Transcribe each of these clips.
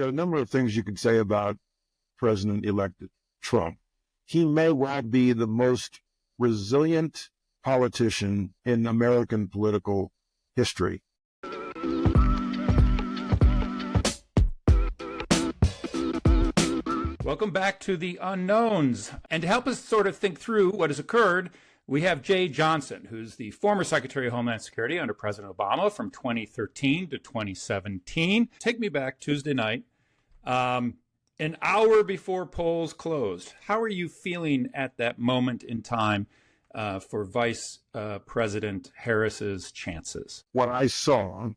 There are a number of things you could say about President-elect Trump. He may well be the most resilient politician in American political history. Welcome back to The Unknowns. And to help us sort of think through what has occurred, we have Jeh Johnson, who's the former Secretary of Homeland Security under President Obama from 2013 to 2017. Take me back Tuesday night, an hour before polls closed. How are you feeling at that moment in time for Vice President Harris's chances? What I saw,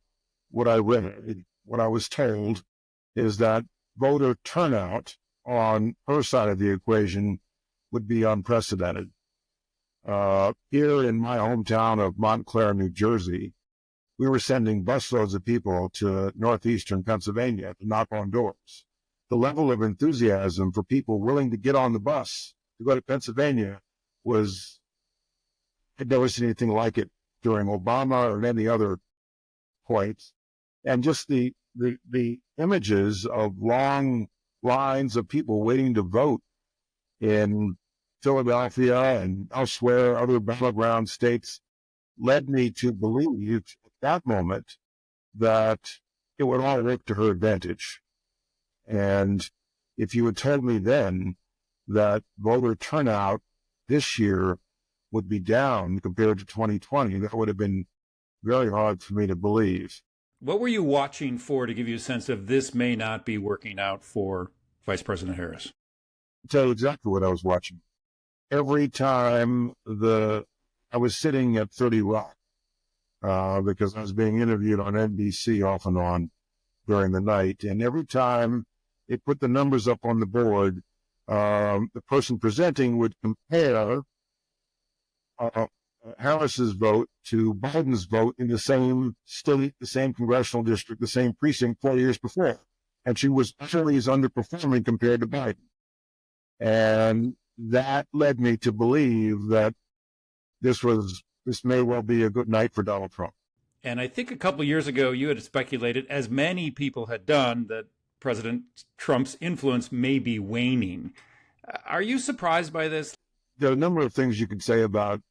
what I read, what I was told is that voter turnout on her side of the equation would be unprecedented. Here in my hometown of Montclair, New Jersey, we were sending busloads of people to northeastern Pennsylvania to knock on doors. The level of enthusiasm for people willing to get on the bus to go to Pennsylvania I'd never seen anything like it during Obama or any other point. And just the images of long lines of people waiting to vote in Philadelphia and elsewhere, other battleground states, led me to believe at that moment that it would all work to her advantage. And if you had told me then that voter turnout this year would be down compared to 2020, that would have been very hard for me to believe. What were you watching for to give you a sense of this may not be working out for Vice President Harris? I'll tell you exactly what I was watching. Every time I was sitting at 30 Rock because I was being interviewed on NBC off and on during the night, and every time they put the numbers up on the board, the person presenting would compare Harris's vote to Biden's vote in the same state, the same congressional district, the same precinct 4 years before. And she was utterly underperforming compared to Biden. And that led me to believe that this may well be a good night for Donald Trump. And I think a couple of years ago, you had speculated, as many people had done, that President Trump's influence may be waning. Are you surprised by this? There are a number of things you could say about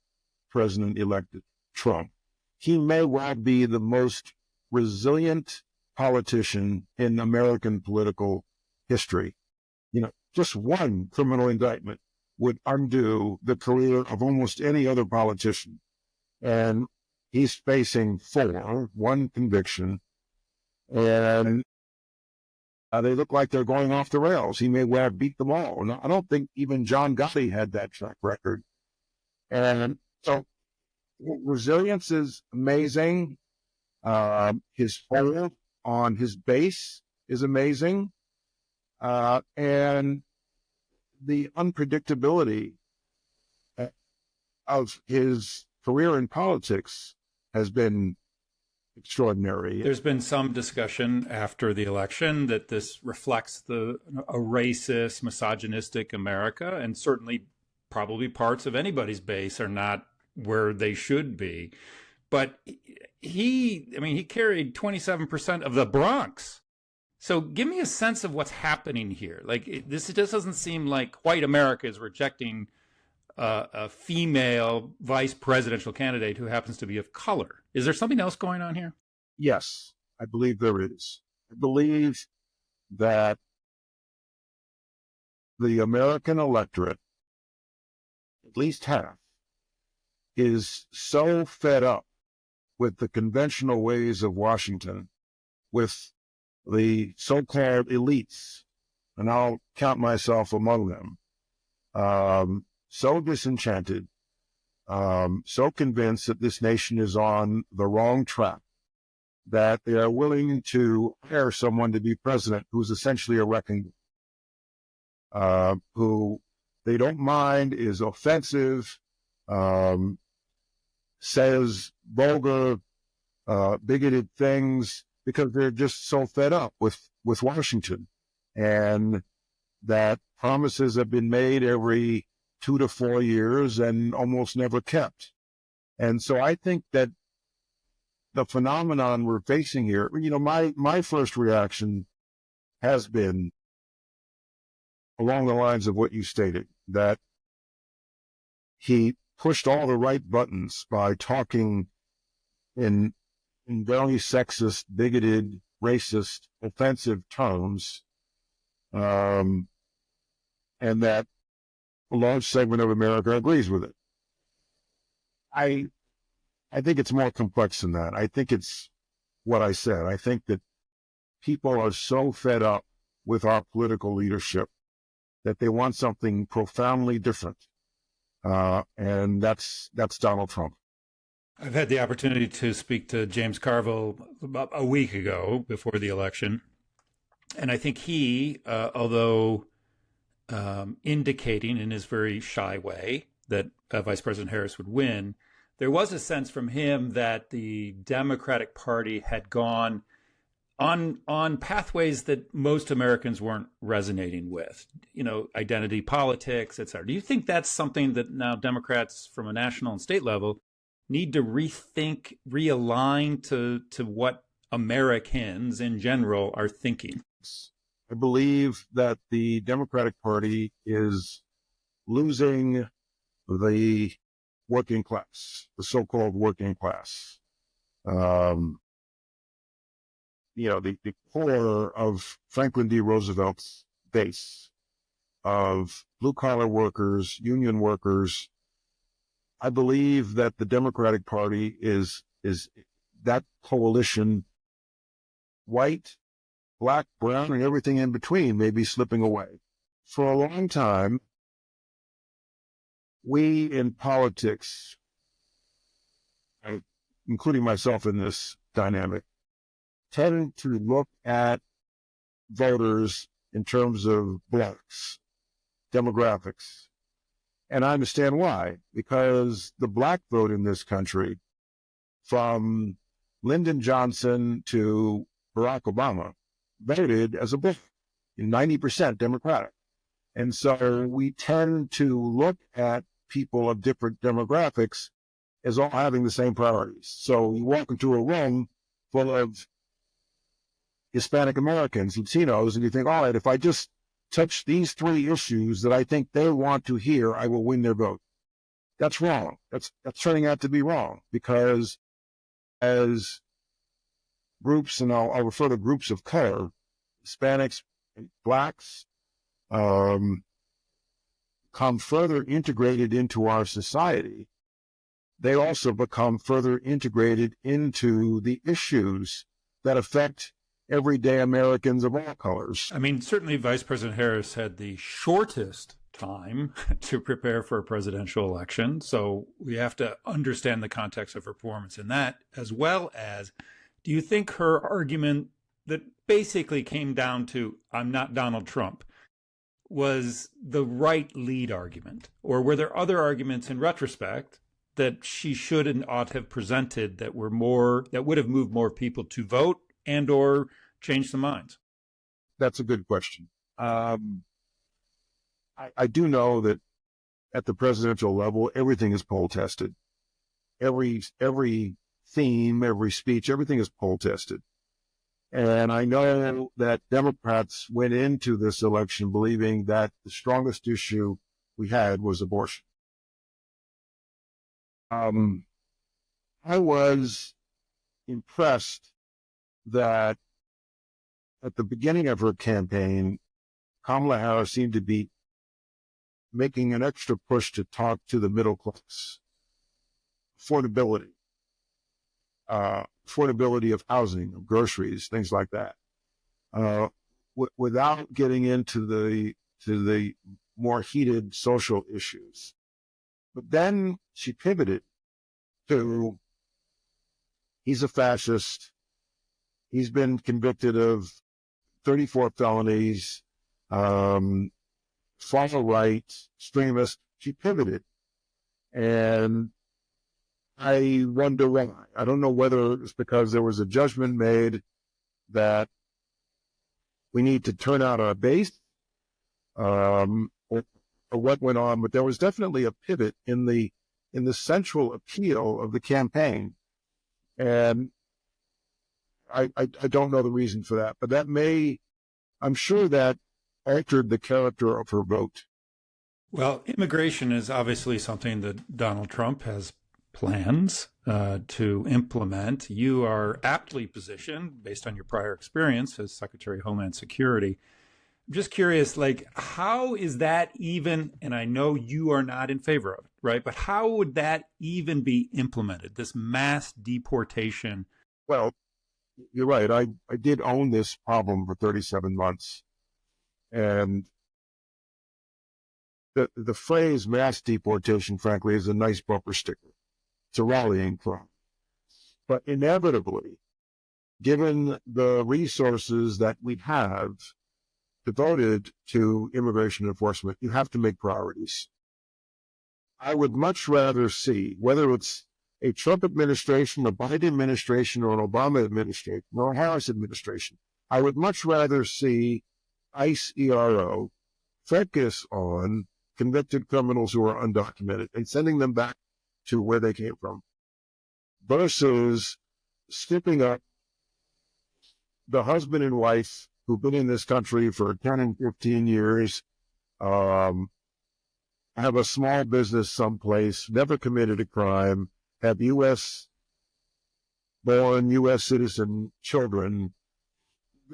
President-elect Trump. He may well be the most resilient politician in American political history. Just one criminal indictment would undo the career of almost any other politician. And he's facing one conviction, and they look like they're going off the rails. He may well beat them all. Now, I don't think even John Gotti had that track record. And so resilience is amazing. His hold on his base is amazing. And the unpredictability of his career in politics has been extraordinary. There's been some discussion after the election that this reflects a racist, misogynistic America, and certainly probably parts of anybody's base are not where they should be. But he carried 27% of the Bronx. So give me a sense of what's happening here. This just doesn't seem like white America is rejecting a female vice presidential candidate who happens to be of color. Is there something else going on here? Yes, I believe there is. I believe that the American electorate, at least half, is so fed up with the conventional ways of Washington, with the so-called elites, and I'll count myself among them, so disenchanted, so convinced that this nation is on the wrong track, that they are willing to hire someone to be president who's essentially a wrecking ball, who they don't mind is offensive, says vulgar, bigoted things, because they're just so fed up with Washington, and that promises have been made every 2 to 4 years and almost never kept. And so I think that the phenomenon we're facing here, my first reaction has been along the lines of what you stated, that he pushed all the right buttons by talking in very sexist, bigoted, racist, offensive terms, and that a large segment of America agrees with it. I think it's more complex than that. I think it's what I said. I think that people are so fed up with our political leadership that they want something profoundly different, and that's Donald Trump. I've had the opportunity to speak to James Carville about a week ago before the election. And I think he, although indicating in his very shy way that Vice President Harris would win, there was a sense from him that the Democratic Party had gone on pathways that most Americans weren't resonating with, identity politics, et cetera. Do you think that's something that now Democrats from a national and state level need to rethink, realign to what Americans in general are thinking? I believe that the Democratic Party is losing the working class, the so-called working class. The core of Franklin D. Roosevelt's base of blue-collar workers, union workers. I believe that the Democratic Party is that coalition, white, black, brown, and everything in between, may be slipping away. For a long time, we in politics, including myself in this dynamic, tend to look at voters in terms of blacks, demographics. And I understand why, because the black vote in this country, from Lyndon Johnson to Barack Obama, voted as a black, 90% Democratic. And so we tend to look at people of different demographics as all having the same priorities. So you walk into a room full of Hispanic Americans, Latinos, and you think, all right, if I just touch these three issues that I think they want to hear, I will win their vote. That's wrong. That's turning out to be wrong, because as groups, and I'll refer to groups of color, Hispanics, blacks, come further integrated into our society, they also become further integrated into the issues that affect everyday Americans of all colors. I mean, certainly Vice President Harris had the shortest time to prepare for a presidential election. So we have to understand the context of her performance in that, as well as, do you think her argument that basically came down to, I'm not Donald Trump, was the right lead argument? Or were there other arguments in retrospect that she should and ought to have presented that would have moved more people to vote and or change the minds? That's a good question. I do know that at the presidential level, everything is poll tested. Every theme, every speech, everything is poll tested. And I know that Democrats went into this election believing that the strongest issue we had was abortion. I was impressed that at the beginning of her campaign, Kamala Harris seemed to be making an extra push to talk to the middle class. Affordability of housing, of groceries, things like that, without getting into the more heated social issues. But then she pivoted to, he's a fascist. He's been convicted of 34 felonies, far-right, extremist. She pivoted. And I wonder why. I don't know whether it's because there was a judgment made that we need to turn out our base, or what went on, but there was definitely a pivot in the central appeal of the campaign. And I don't know the reason for that, but that may I'm sure that altered the character of her vote. Well, immigration is obviously something that Donald Trump has plans to implement. You are aptly positioned, based on your prior experience as Secretary of Homeland Security. I'm just curious, like, how is that even, and I know you are not in favor of it, right? But how would that even be implemented, this mass deportation? Well, you're right. I did own this problem for 37 months. And the phrase mass deportation, frankly, is a nice bumper sticker. It's a rallying cry. But inevitably, given the resources that we have devoted to immigration enforcement, you have to make priorities. I would much rather see, whether it's a Trump administration, a Biden administration, or an Obama administration, or a Harris administration, I would much rather see ICE ERO focus on convicted criminals who are undocumented and sending them back to where they came from, versus skipping up the husband and wife who've been in this country for 10 and 15 years, have a small business someplace, never committed a crime, have U.S. born, U.S. citizen children.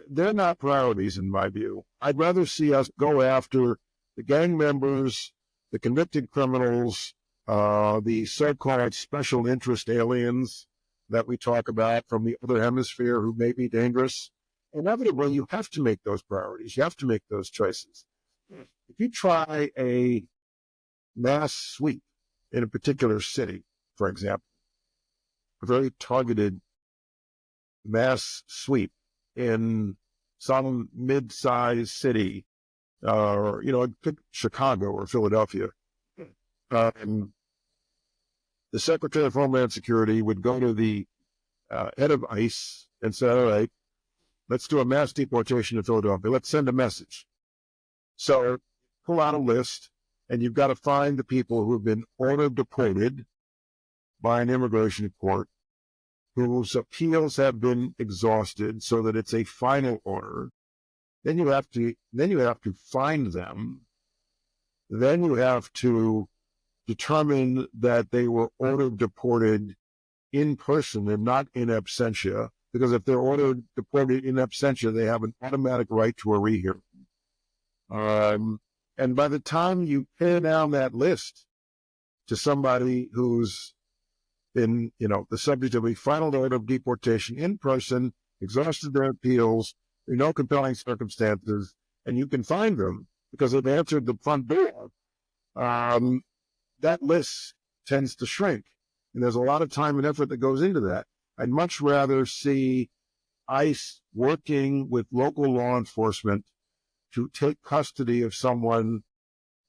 They're not priorities in my view. I'd rather see us go after the gang members, the convicted criminals, the so-called special interest aliens that we talk about from the other hemisphere who may be dangerous. Inevitably, you have to make those priorities. You have to make those choices. If you try a mass sweep in a particular city, for example, a very targeted mass sweep in some mid-sized city, or, pick Chicago or Philadelphia, the Secretary of Homeland Security would go to the head of ICE and say, all right, let's do a mass deportation in Philadelphia. Let's send a message. So pull out a list, and you've got to find the people who have been ordered deported by an immigration court, whose appeals have been exhausted so that it's a final order. Then you have to find them. Then you have to determine that they were ordered deported in person and not in absentia, because if they're ordered deported in absentia, they have an automatic right to a rehearing. And by the time you pare down that list to somebody who's been, the subject of a final order of deportation in person, exhausted their appeals, there are no compelling circumstances, and you can find them because they've answered the front door, that list tends to shrink. And there's a lot of time and effort that goes into that. I'd much rather see ICE working with local law enforcement to take custody of someone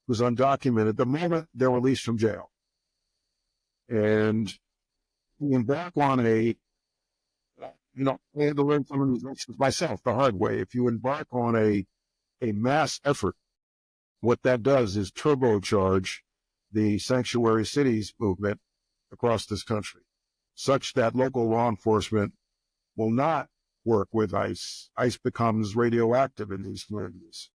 who's undocumented the moment they're released from jail. And we embark on I had to learn some of these lessons myself the hard way. If you embark on a mass effort, what that does is turbocharge the sanctuary cities movement across this country, such that local law enforcement will not work with ICE. ICE becomes radioactive in these communities.